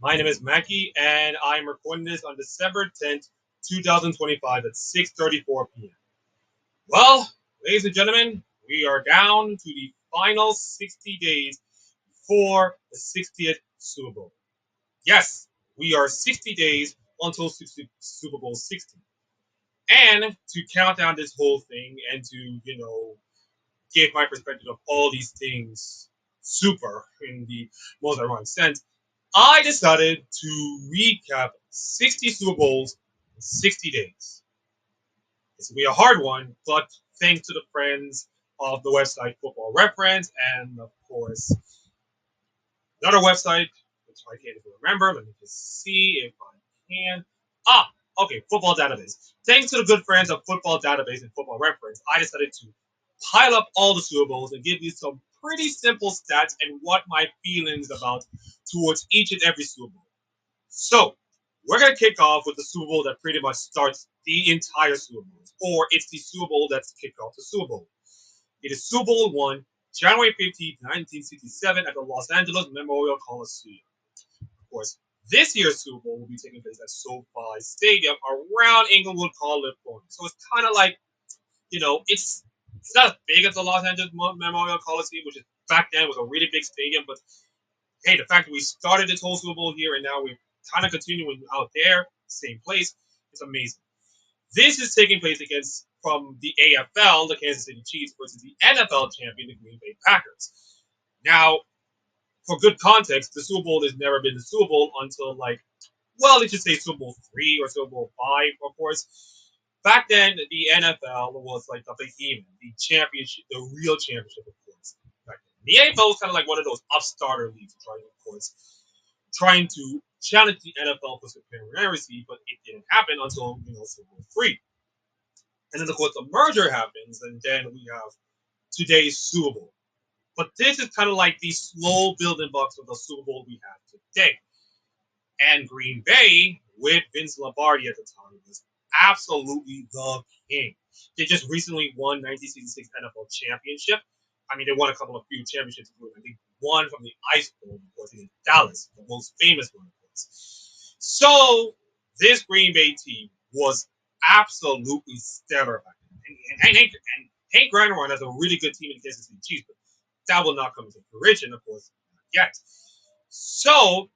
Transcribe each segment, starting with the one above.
My name is Mackie, and I'm recording this on December 10th, 2025 at 6:34 p.m. Well, ladies and gentlemen, we are down to the final 60 days before the 60th Super Bowl. Yes, we are 60 days until Super Bowl 60. And to count down this whole thing and to, give my perspective of all these things super in the most ironic sense, I decided to recap 60 Super Bowls in 60 days. It's going to be a hard one, but thanks to the friends of the website Football Reference and, of course, another website, which I can't even remember. Let me just see if I can. Okay, Football Database. Thanks to the good friends of Football Database and Football Reference, I decided to pile up all the Super Bowls and give you some pretty simple stats and what my feelings about towards each and every Super Bowl. So, we're going to kick off with the Super Bowl that pretty much starts the entire Super Bowl, or it's the Super Bowl that's kicked off the Super Bowl. It is Super Bowl 1, January 15th, 1967, at the Los Angeles Memorial Coliseum. Of course, this year's Super Bowl will be taking place at SoFi Stadium around Inglewood, California. So it's kind of like, it's not as big as the Los Angeles Memorial Coliseum, which is back then was a really big stadium. But hey, the fact that we started this whole Super Bowl here and now we're kind of continuing out there, same place, it's amazing. This is taking place against from the AFL, the Kansas City Chiefs, versus the NFL champion, the Green Bay Packers. Now, for good context, the Super Bowl has never been the Super Bowl until let's just say Super Bowl 3 or Super Bowl 5, of course. Back then, the NFL was like the behemoth, the championship, the real championship, of course. Back then. The AFL was kind of like one of those upstarter leagues, trying to challenge the NFL for superiority, but it didn't happen until Super Bowl 3. And then, of course, the merger happens, and then we have today's Super Bowl. But this is kind of like the slow building blocks of the Super Bowl we have today. And Green Bay, with Vince Lombardi at the time, was absolutely the king. They just recently won 1966 NFL championship. I mean, they won a couple of few championships, including I think one from the Ice Bowl, of course, in Dallas, the most famous one, of course. So this Green Bay team was absolutely stellar back then. And Hank Granderman has a really good team in the Kansas City Chiefs, but that will not come into fruition, of course, not yet. So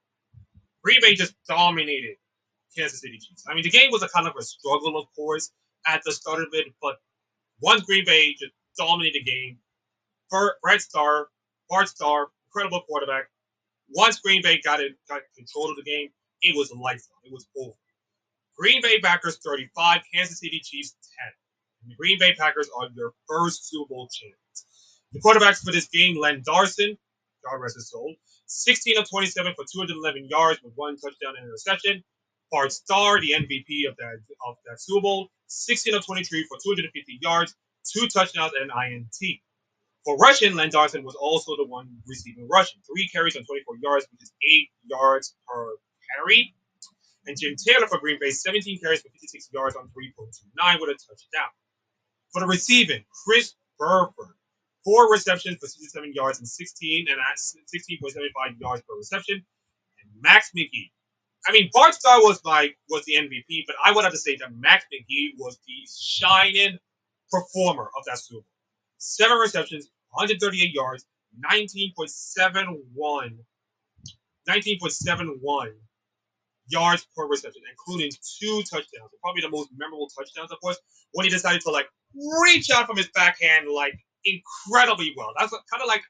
Green Bay just dominated Kansas City Chiefs. I mean, the game was a kind of a struggle, of course, at the start of it, but once Green Bay just dominated the game, Bart Starr, incredible quarterback. Once Green Bay got control of the game, it was lights out. It was over. Green Bay Packers 35, Kansas City Chiefs 10. And the Green Bay Packers are your first Super Bowl champions. The quarterbacks for this game, Len Darson, God rest his soul, 16 of 27 for 211 yards with one touchdown and interception. Bart Starr, the MVP of that Super Bowl, 16 of 23 for 250 yards, two touchdowns, and an INT. For rushing, Len Darson was also the one receiving rushing. 3 carries on 24 yards, which is 8 yards per carry. And Jim Taylor for Green Bay, 17 carries for 56 yards on 3.29 with a touchdown. For the receiving, Chris Burford, 4 receptions for 67 yards and 16.75 yards per reception. And Max McGee. I mean, Bart Starr was the MVP, but I would have to say that Max McGee was the shining performer of that Super Bowl. 7 receptions, 138 yards, 19.71 yards per reception, including 2 touchdowns. Probably the most memorable touchdowns, of course, when he decided to reach out from his backhand incredibly well. That's kind of like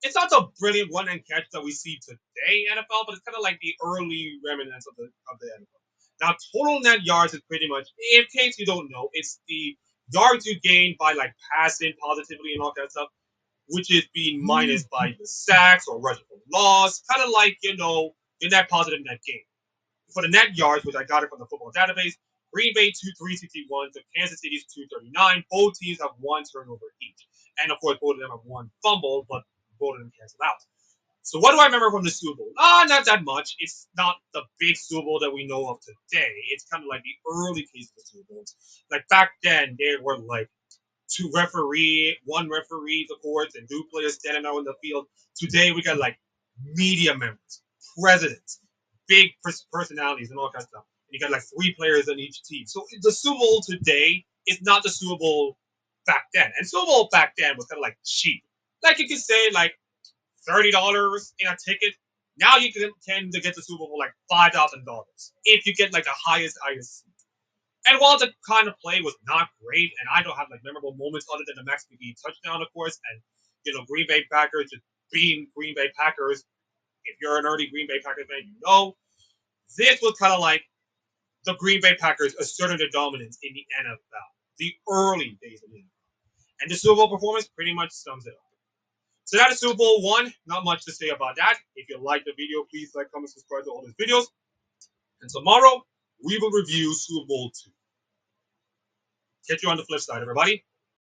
it's not the brilliant one and catch that we see today in NFL, but it's kind of like the early remnants of the NFL. Now, total net yards is pretty much, in case you don't know, it's the yards you gain by passing positively and all that stuff, which is being minus by the sacks or rushing for loss, kind of like your net positive net gain. For the net yards, which I got it from the football database, Green Bay 361 to Kansas City's 239. Both teams have one turnover each. And of course, both of them have one fumble, but both of them canceled out. So what do I remember from the Super Bowl? Not that much. It's not the big Super Bowl that we know of today. It's kind of like the early case of the Super Bowls. Like back then, there were one referee, the courts, and 2 players standing out in the field. Today, we got media members, presidents, big personalities and all kinds of stuff. And you got like 3 players on each team. So the Super Bowl today is not the Super Bowl back then. And Super Bowl back then was kind of like cheap. Like you could say like $30 in a ticket. Now you can tend to get the Super Bowl like $5,000 if you get like the highest. And while the kind of play was not great, and I don't have like memorable moments other than the Max McGee touchdown, of course, and Green Bay Packers just being Green Bay Packers. If you're an early Green Bay Packers fan, you know this was kind of like the Green Bay Packers asserting their dominance in the NFL, the early days of the NFL, and the Super Bowl performance pretty much sums it up. So that is Super Bowl one. Not much to say about that. If you like the video, please like, comment, subscribe to all these videos. And tomorrow we will review Super Bowl two. Catch you on the flip side, everybody.